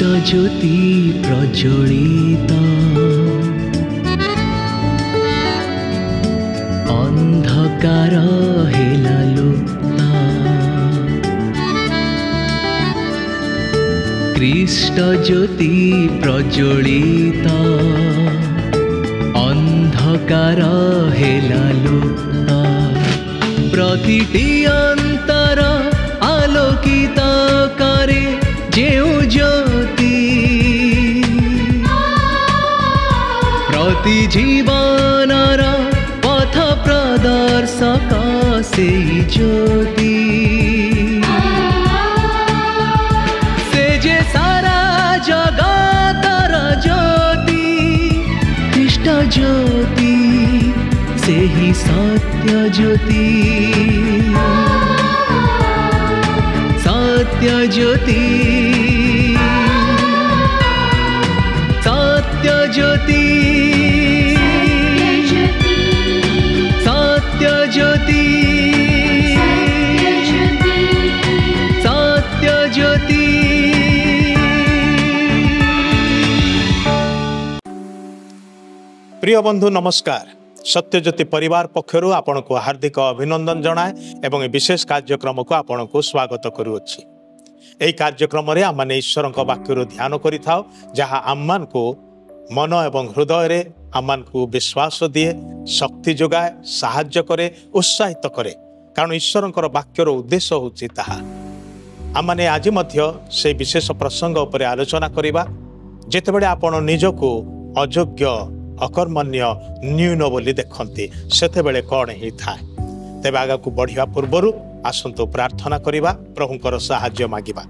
ज्योति प्रज्वलित अंधकार हेला लुप्त कृष्ण ज्योति प्रज्वलित अंधकार हेला लुप्त प्रतिटी अंतर आलोकित करे जेउ ज्योति प्रति जीवनर पथ प्रदर्शक से ज्योति से जे सारा जगतर ज्योति कृष्ण ज्योति से ही सत्य ज्योति सत्य ज्योति सत्य ज्योति सत्य ज्योति सत्य ज्योति। प्रिय बंधु नमस्कार। सत्यज्योति परिवार पक्षरु आपण को हार्दिक अभिनंदन जनाए एवं विशेष कार्यक्रम को आपण को स्वागत करुअछि। एही कार्यक्रम रे आम ईश्वर वाक्य ध्यान करिथाउ जहा आम्मान को मन एवं हृदय रे आम्मान को विश्वास दिए, शक्ति जोगाए, साहाय्य करे, उत्साहित करे। कारण ईश्वर वाक्यर उद्देश्य होछि ताहा। आमने आज मध्य से विशेष प्रसंग उपरे आलोचना करिबा जेतेबेले आपण निजको अयोग्य अकर्मण्य न्यून बोली देखते सेतेबेले कौन ही थाए। तेबे आगा को बढ़िया पूर्वरु आसंतो प्रार्थना करिबा, प्रभुंकर साहाय्य मागिबा।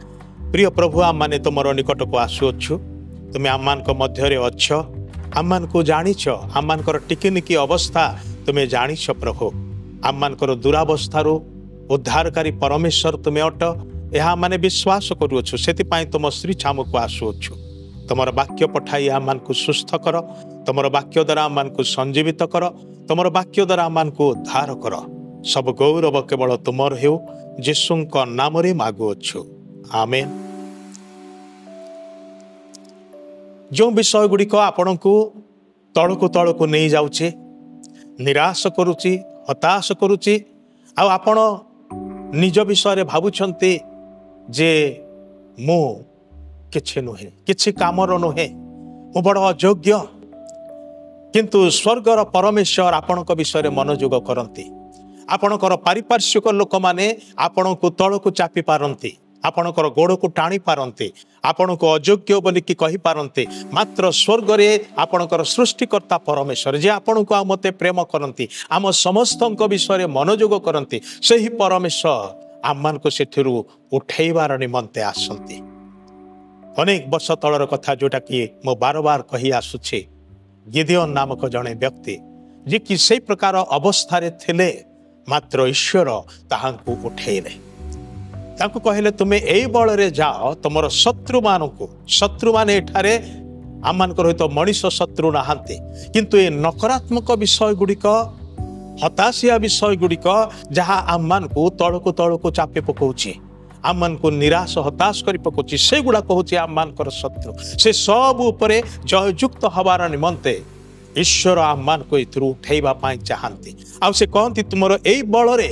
प्रिय प्रभु आम तुमर निकट को आसुअछु, तुम आम मध्य अच्छ, आम को जानिछ, आम टिकिनिकी अवस्था तुम्हें जानिछ प्रभु। आम दुरावस्थारू उद्धारकारी परमेश्वर तुम्हें अट यह माने विश्वास करुअछु। सेतिपाई तुम श्री छाम को आसुअछु। तुमर वाक्य पठाई आम को सुस्थ कर, तुमर वाक्य द्वारा आम को संजीवित कर, तुमर वाक्य द्वारा आम को उद्धार कर। सब गौरव केवल तुमर हेउ, यीशुंक नाम रे मागुअछु, आमेन। जो विषय गुड़िक आपण को तलकू नहीं जाउछि, निराश करुछि, हताश करुछि, आ आपण निज विषय रे भाबुछंती जे मु किछि नुहे, किछि कामर नुहे, मु बड़ अयोग्य। किंतु स्वर्गर परमेश्वर आपणक विषय रे मनोयोग करती। आपणकर पारिपार्श्विक लोक माने आपण को तल को चापी पारती, आपणकर गोड़ को टाणी पारती, आपण को अयोग्य बोली कि कहि पारती। मात्र स्वर्ग रे आपणकर सृष्टिकर्ता परमेश्वर जे आपण को मते प्रेम करती, आम समस्तक विषय रे मनोयोग करती, सही परमेश्वर आम को सेठिरु उठेबार निमंते आसंती। अनेक वर्ष तलर कथा जोटा कि मो बार बार कही आसुछि। गिदियोन नामक जड़े व्यक्ति जे कि से प्रकार अवस्था रे थिले, मात्र ईश्वर ताहांकु उठेले, तांकु कहले तुमे एई बल रे जाओ, तुमर शत्रु माने एठारे आमानकर होइतो मनीष शत्रु नाहांते, किंतु ए नकारात्मक विषय गुड़िक, हताशिया विषय गुड़िक जहा आमानकु तळकु चापी पकाउछि, आमान को निराश हताश कर पकाउछि, से गुड़ा कहूँ आमर शत्रु। से सब उपरे जययुक्त हबार निमंते ईश्वर आमान को इथुरु उठेबा पाई चाहती। आ से कहती तुमर एई बल रे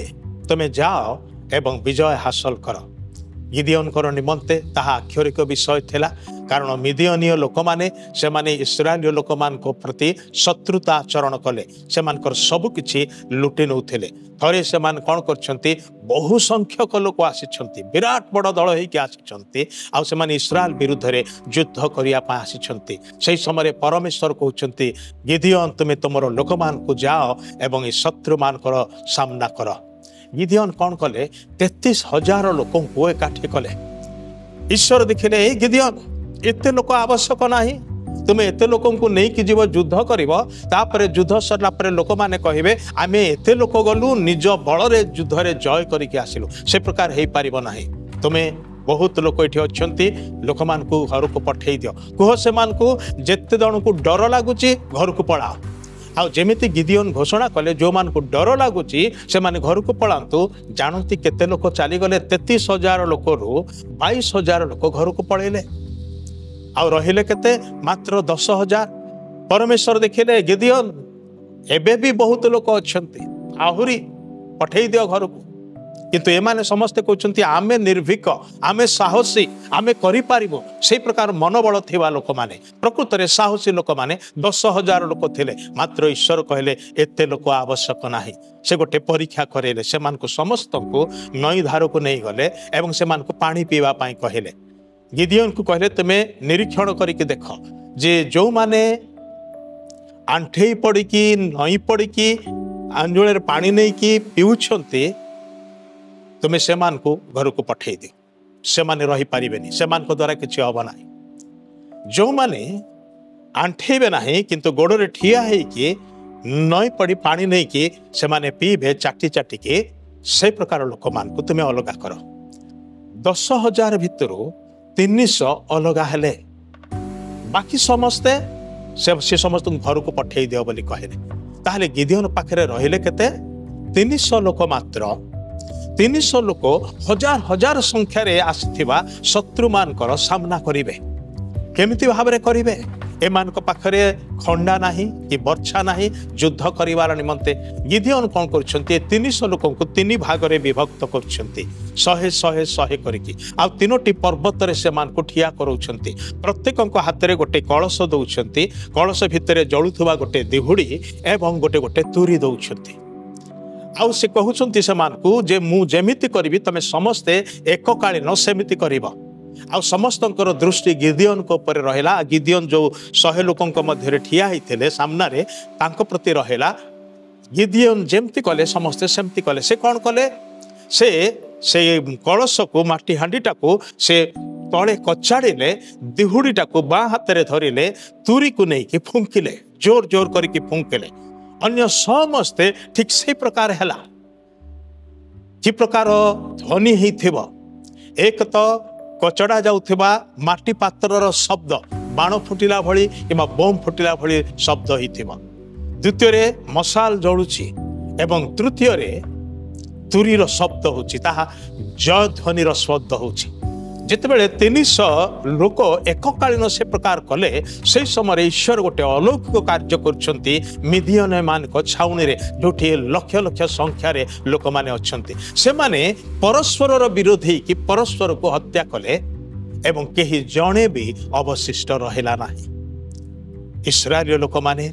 तुमे जाओ एवं विजय हासिल कर। गिदियोनकर निमंते ताहा आक्षरिक विषय थिला, कारण मिदियनीय लोक माने से माने इस्राएलीय लोक मान को प्रति शत्रुता आचरण कले, से मानकर सब किछि लुटि नउथिले। थरे से मान कोन करछंती, बहु संख्यक लोक आसीछंती, विराट बड़ दल हेकि आसीछंती, आ से माने इस्राएल विरुद्ध रे युद्ध करिया पा आसीछंती। सेही समय परमेश्वर कहउछंती, गिदियोन तुमे तुमर लोक मान को जाओ एवं ई शत्रु मानकर सामना कर। गिदियोन कौन कले, 33,000 लोकों को एकाठी कले। ईश्वर देखिले ए गिदियोन एते लोक आवश्यक नाही, तुमे एते लोकों को नहीं कि जीव युद्ध करिवो, तापरे युद्ध सरला परे लोक माने कहिबे आमे एते लोक गलु निज बल रे युद्ध रे जय करिके आसिलु। से प्रकार हेई पारिबो नाही। तुमे बहुत लोक एठी अछंती, लोक मान को घर को पठेई दियो, कुह से मान को जेते जन को डर लागुची घर को पळाओ। आ जेमिति गिदियोन घोषणा कले, जो मान को डर लागुची से माने घर को पळांतु। जानती केते लोक चली गले, 33,000 लोक रु 22,000 लोक घर को पळेले। आउ रहिले केते मात्र 10,000। परमेश्वर देखिले गिदियोन एबे भी बहुत लोक अच्छंती आहुरी पठेई दियो घर को, किंतु एमाने समस्ते कहते आमे निर्भीक, आमे साहसी, आमे करि पारिबो। से प्रकार मनोबल थिबा लोक माने, प्रकृत रे साहसी लोक माने 10,000 लोक थिले। मात्र ईश्वर कहले एते लोक आवश्यक नाही। से गोटे परीक्षा करेले, से मान को समस्त को नई धार को नहीं गले एवं से मान को पानी पीवा पाई कहले। गिदियोन को कहले तुमे निरीक्षण करिके देख जे जो माने आंठेई पड़िकी नई पड़िकी अंजुल पानी नहीं कि पीउछंती, तुम्हें से मान को घर को पठे दि, से माने रही पारिबेनी, से मान को द्वारा किछि हबो नाही। जो माने आंठेबे नाही किंतु गोड़े ठिया है कि नई पड़ी पानी नहीं कि से माने पीबे चाटी चाटी के, से प्रकार लोक मान को तुम्हें अलगा कर। 10,000 भितरु 300 अलगा हेले, बाकी समस्ते से समस्त घर को पठे दियो बोली कहले। ताहले गिदियोन पाखरे रहिले केते 300 लोक मात्र। 300 लोक हजार हजार संख्या रे आसिथिबा शत्रु मानकर सामना करिवे। केमिति भाबरे करिवे? एमान को पाखरे खंडा नाही कि वर्षा नाही युद्ध करिवार निमंते गिदियोन कोन करछंती 300 लोकन को 3 भाग रे विभक्त करछंती, 100 करिकी। आ तीनोटी पर्वत रे से मान को ठिया करउछंती। प्रत्येकन को हाथ रे गोटे कलश दउछंती, कलश भितरे जळुथुबा गोटे दिहुडी एवं गोटे गोटे तुरी दउछंती। आउ से कहउछंती से मान को जे मु जेमिति करबी तमे समस्ते एककालीन सेमिति करिबा। आ समस्तंकर दृष्टि गिदियोन को ऊपर रहेला। गिदियोन जो 100 लोकन को मध्य ठिया होइथिले सामना रे तांको प्रति रहेला। गिदियोन जेमति कले समस्ते सेमति कले। से कोन कले? से कलश को माटी हांडीटा को से तले कचाड़िले, दिहुडीटा को बा हाथ रे धरिले, तुरी को नहीं कि फुंकिले, जोर जोर करिकि फुंकिले। अन्य समस्ते ठीक से प्रकार हैला। कि प्रकार ध्वनि हेइथिबो, एक तो कचड़ा जाउथिबा माटी पात्रर शब्द, बाण फुटिला भली किंबा बम फुटिला भली शब्द हेइथिबो। द्वितीय रे मशाल जळुछि एवं तृतीय रे तुरीर शब्द होछि, ताहा जय ध्वनिर शब्द होछि। जितेबेले 300 लोक एककालीन से प्रकार कले, से समय ईश्वर गोटे अलौकिक कार्य करछंती मिदियन मान को छाउनी रे, जोठी लक्ष लक्ष संख्या रे लोक माने अछंती। से माने परस्पर विरोधी कि परस्पर को हत्या कले एवं केही जणे भी अवशिष्ट रहेला नाही। इस्राएल लोक माने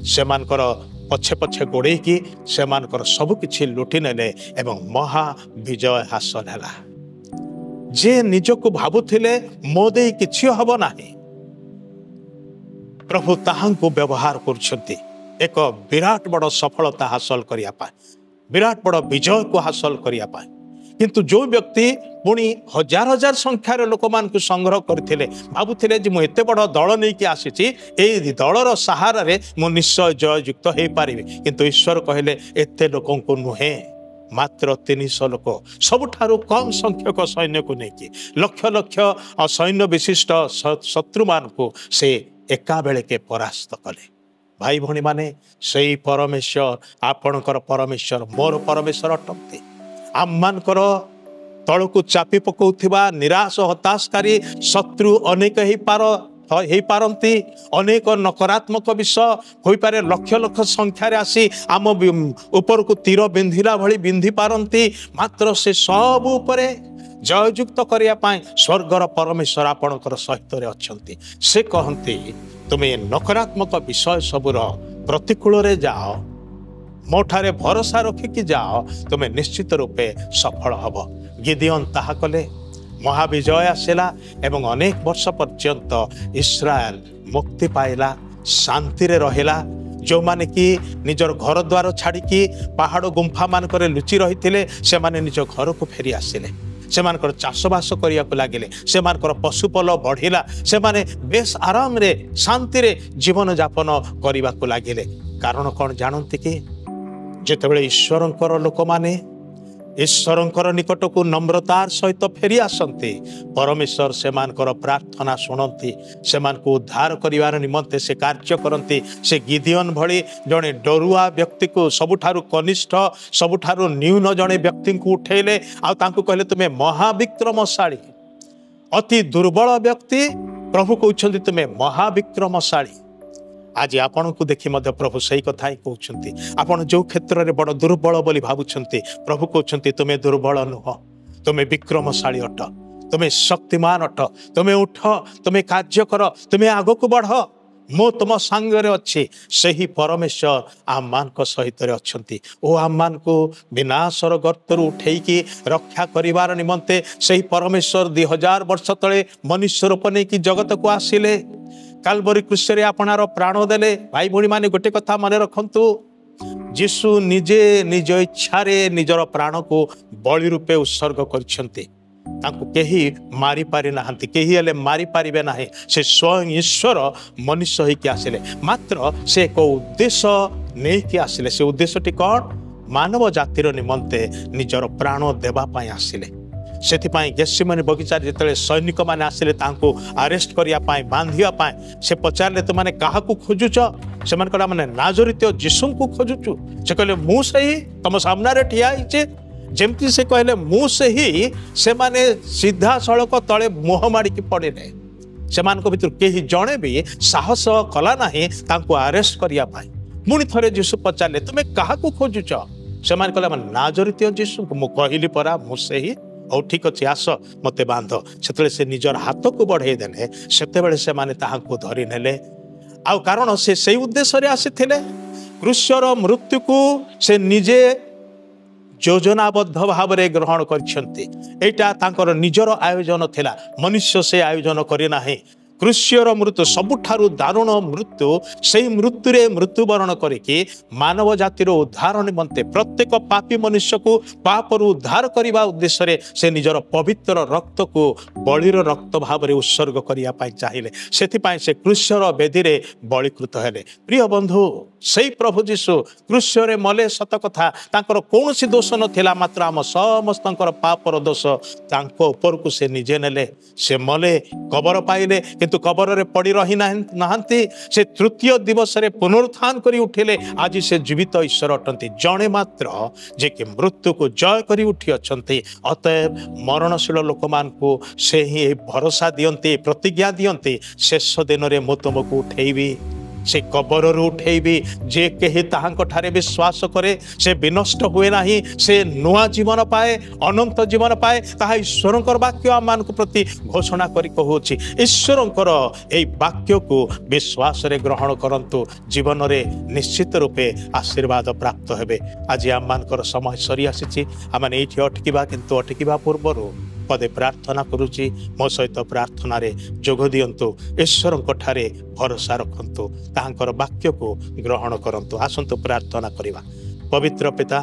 से मानकर पछे पछे गोड़े की से मानकर सब किछि लुटि नेले एवं महा विजय हासिल हैला। जे निजको भाबुथिले मो देई किछि हबो नाही, प्रभु ताहांको व्यवहार करछंती एक विराट बड़ सफलता हासिल करिया पाए, विराट बड़ विजय को हासिल करिया पाए। किंतु जो व्यक्ति पुणी हजार हजार संख्यार लोक मान को संग्रह करथिले, भाबुथिले जे मु एते बड़ दल नै कि आसीछि, एई दलर सहारा रे मु निश्चय जय युक्त हे पारिबे। किंतु ईश्वर कहले एते लोकन को नुहे, मात्र 300 लोक सबुठारु कम संख्यक सैन्य को नहीं लक्ष लक्ष सैन्य विशिष्ट शत्रु मान को से एका बेले के परास्त कले। भाई भणी माने सही परमेश्वर आपणकर परमेश्वर मोर परमेश्वर अटंती। आम मानकर तल को चापी पकाउथिबा निराश हताशकारी शत्रु अनेक ही पारंती, अनेक नकारात्मक विषय होई पारे, लक्ष लक्ष संख्यार आसी आम ऊपर को तीर बिंधिला भली बिंधि पारंती। मात्र से सब उपरे जययुक्त करिया पाए स्वर्गर परमेश्वर आपणकर सहित रे अछंती। से कहंती तुमे नकारात्मक विषय सबुर प्रतिकूल रे जाओ, मोठारे भरोसा रखिकी जाओ, तुमे निश्चित रूपे सफल हब। गिदियोन ताहा कले, महाविजय आसला एवं अनेक वर्ष पर्यंत इस्राएल मुक्ति पाइला, शांति रे रहिला। जो माने कि निजर घर द्वार छाड़ी पहाड़ गुंफा मानक लुचि रही से माने निज घर को फेरी आसिले, से मानकर चाषबास करिया को लागिले, से मानकर पशुपल बढ़िला, से माने बेस आराम रे शांति रे जीवन यापन करिबा को लागिले। कारण कौन जानती कि जेतेबेले ईश्वरंकर लोक माने ईश्वरंकर निकट को नम्रतार सहित फेरी आसंती, परमेश्वर से मानकर प्रार्थना शुणती, से मान को उद्धार करिवार निमंते से कार्य करती। से गिदियोन भली जड़े डरुआ व्यक्ति को सबुठारु कनिष्ठ सबुठारु न्यून जड़े व्यक्ति को उठेले आ तांको कहले तुमे महाविक्रमशाली, अति दुर्बल व्यक्ति प्रभु कहते तुम्हें महाविक्रमशाली। आज आपण को देखी मध्य प्रभु सही कथा ही कहते आपण जो क्षेत्र में बड़ दुर्बल बोली भावुंट प्रभु कहते तुम्हें दुर्बल नुह, तुम्हें विक्रमशाली अट, तुम्हें शक्तिमान अट, तुम्हें उठ, तुम्हें कार्य कर, तुम्हें आग को बढ़, मो तुम सांगरे अच्छी सही परमेश्वर आम मान सहित अच्छी ओ आम मान को विनाशर गर्तर उठेकी रक्षा करिवार निमंते सही परमेश्वर 2000 वर्ष तले मनुष्य रूप नहीं कि जगत को आसिले कालवरी क्रूस आपणार प्राण देले। भाई भौणी माने गोटे कथा मन रखंतु, यीशु निजे निज इच्छा निजर प्राण को बलि रूपे उत्सर्ग करछंती। तांको केही मारी पारि नाहंती, केही हेले मारी पारिबे नाही। से स्वयं ईश्वर मनुष्य होइके आसिले, मात्र से एक उद्देश्य नेइके आसिले। से उद्देश्यटी कौन? मानव जातिर निमंते निजर प्राण देबा पाई आसिले। सेथिपाई गेसेमनी बगीचा जेतले सैनिक माने आसिले तांको अरेस्ट करिया पाई, बांधिया पाई, से पचारले तो माने काहाकू खोजुच? से माने कहला माने नाजरीत यीशु को खोजुचु। से कहले मु सही तम सामने रे ठिया हिचे। जेमती से कहले मु से ही से माने सीधा सड़क तले मुह माड़िकी पड़े। से मान भर कहीं जड़े भी साहस कला नहीं तांको अरेस्ट करिया पाई। पुणी थरे जीशु पचारे तुम्हें क्या खोजुच? से कहले नाजरीत जीशु को। कहली परा मु से ही। और ठीक अच्छे आस मत बांध। से निजर हाथ को बढ़े देले से माने ताहाको धरी नेले। आ कारण से सही उद्देश्य आसी क्रूसर मृत्यु को से निजे योजनाबद्ध भाव में ग्रहण कर निजर आयोजन थिला। मनुष्य से आयोजन करे नाही। क्रूसर मृत्यु सबुठारु दारुण मृत्यु से मृत्यु रे मृत्युवरण करके मानव जातिर उद्धार निमंते प्रत्येक पापी मनुष्य को पापर उद्धार करने उद्देश्य से निजर पवित्र रक्त को बलिर रक्त भाव में उत्सर्ग करने चाहिए। से क्रूसर बेदी रे बलिकृत हेले। प्रिय बंधु से प्रभु जीशु क्रूसरे मले सत कथा तांकर कौन सी दोष नथिला, मात्र आम समस्त पापर दोष तांको ऊपर को से निजे नेले। से मले कबर पाइले किंतु कबर रे पड़ी रही नाहंती। से तृतीय दिवस रे पुनरुत्थान करी उठिले। आज से जीवित ईश्वर अटंती, जड़े मात्र जे कि मृत्यु को जय करी उठी अछंती। अतएव मरणशील लोक मान को से ही भरोसा दियंती, प्रतिज्ञा दियंती शेष दिन रे मु तुमको उठेबी, से कबर उठेबी। जे कहीं ताहांठारे विश्वास करे से विनष्ट हुए नाही, से नुआ जीवन पाए, अनंत जीवन पाए। ताहा ईश्वरंकर वाक्य आम मान प्रति घोषणा करी कहूछि। ईश्वरंकर एई वाक्य को विश्वास रे ग्रहण करंतु, जीवन रे निश्चित रूपे आशीर्वाद प्राप्त हेबे। आज आम मानकर समय सरी आसीछि। आम एठी अटकिबा, किंतु अटकिबा पूर्वरु पदे प्रार्थना करुची। मो सहित प्रार्थना रे जोग दियंतु। ईश्वरंक ठारे भरोसा रखंतु, ताहांकर वाक्य को ग्रहण करंतु। आसंतु प्रार्थना करिवा। पवित्र पिता,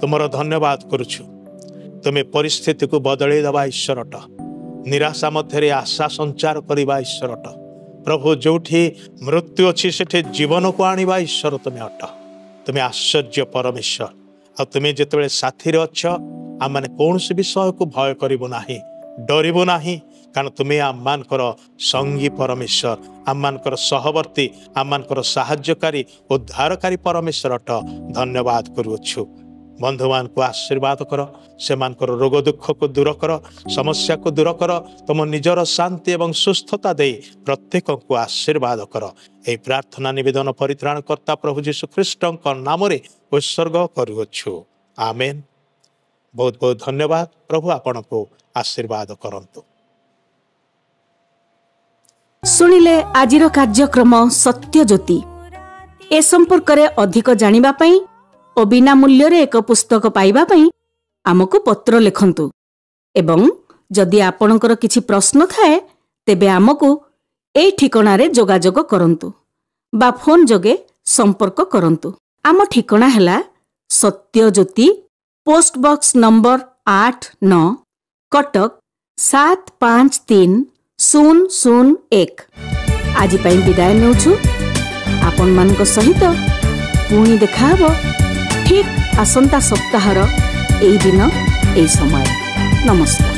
तुमर धन्यवाद करुछु। तुम्हें परिस्थिति को बदले दबा ईश्वर अट, निराशा मध्य आशा संचार करवा ईश्वर अट। प्रभु जोठी मृत्यु अच्छी सेठे जीवन को आनिबा ईश्वर तुम्हें अट। तुम्हें आश्चर्य परमेश्वर। आ तुम्हें जितेबाला साथी अच्छ आम मैंने कौन सी विषय को भय करूँ ना, डरबू ना, कारण तुम्हें आम मानकर संगी परमेश्वर, आम मानकर सहवर्ती, आम मानकर साहाय्यकारी उद्धारकारी परमेश्वर अट। धन्यवाद करुछु। बंधु मान को आशीर्वाद कर, से मानकर रोग दुख को दूर कर, समस्या को दूर कर। तुम निजर शांति एवं सुस्थता दे प्रत्येक को आशीर्वाद कर। यही प्रार्थना निवेदन परित्राण करता प्रभु जीशु ख्रीष्ट नाम उत्सर्ग करुछु। आमेन। बहुत बहुत धन्यवाद। प्रभु आपण को आशीर्वाद करंतु। सुनिले आजिर कार्यक्रम सत्य ज्योति। ए संपर्क रे अधिक जानिबा पई ओ बिना मूल्य रे एक पुस्तक पाइबा पई आमको पत्र लिखंतु। एवं जदि आपणकर किछि प्रश्न थाए तेबे आमको ए ठिकना रे जोगाजोग करंतु बा फोन जोगे संपर्क करंतु। आम ठिकना हैला सत्य ज्योति, पोस्ट बॉक्स नंबर 89, कटक 753001। आज पाई विदाय नेउछु। आपण मानक सहित पुणी देखा हबो ठीक आसंता सप्ताहर एई दिन एई समय। नमस्कार।